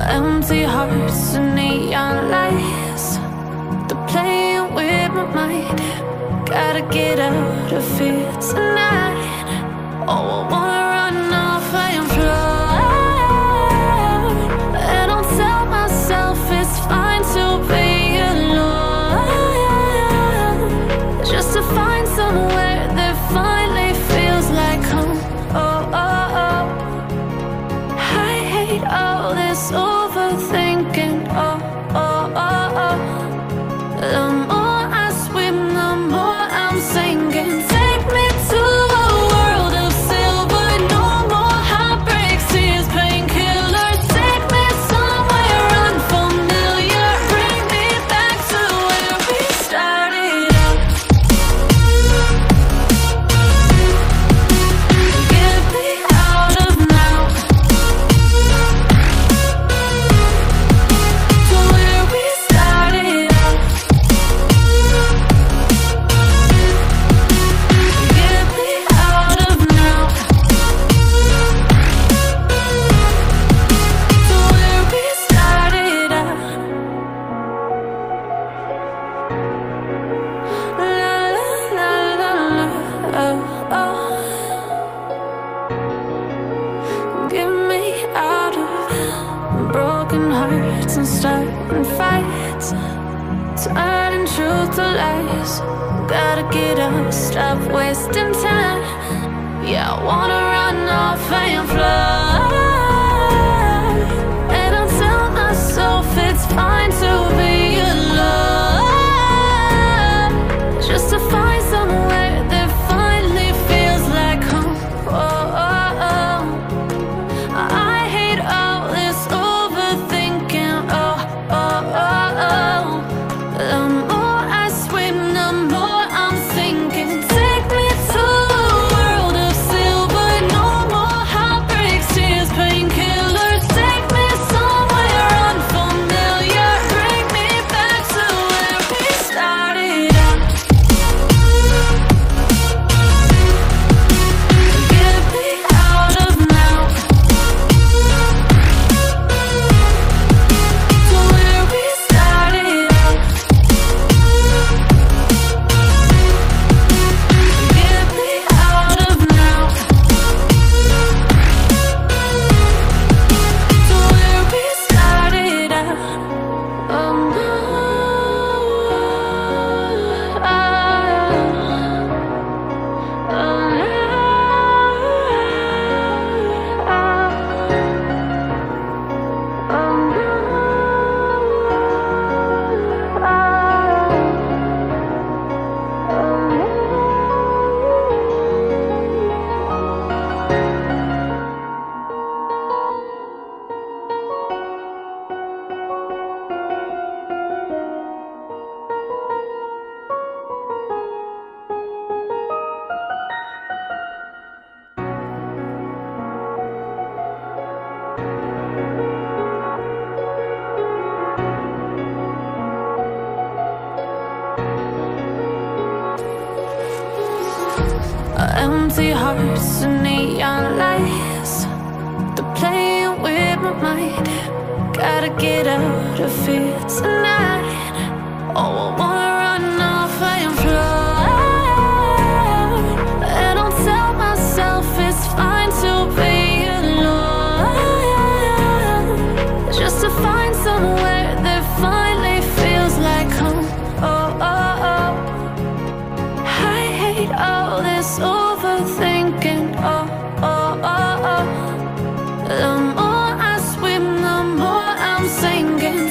Empty hearts and neon lights, they're playing with my mind. Gotta get out of here tonight. Oh, I wanna run off and fly, and I'll tell myself it's fine to be alone, just to find somewhere that finally feels like home. Oh, oh, oh. I hate all this overthinking. Oh, oh, oh, oh. The more I swim, the more I'm sinking. Take me to a world of silver, no more heartbreaks, tears, painkillers. Take me somewhere unfamiliar, bring me back to where we started out. Get me out of now, to where we started out. Get me out of now, to where we started out. La la la la la, oh, oh. Get me out of broken hearts and starting fights, turning truth to lies. Gotta get up, stop wasting time. Yeah, I wanna run off and fly, and I'll tell myself it's fine to be alone, just to find somewhere that finally feels like home. Oh, oh, oh. I hate all this overthinking. Oh, oh, oh, oh. The more I swim, the more I'm sinking. Take me to a world of silver, no more heartbreaks, tears, painkillers. Take me somewhere unfamiliar, bring me back to where we started out. Get me out of now, to where we started out. Get me out of now, to where we started out. Oh no, empty hearts and neon lights, they're playing with my mind. Gotta get out of here tonight. Oh, I wanna run off and fly, and I'll tell myself it's fine to be alone, just to find somewhere that finally feels like home. Oh, oh, oh. I hate all this overthinking. Oh, oh, oh, oh. The more I swim, the more I'm sinking.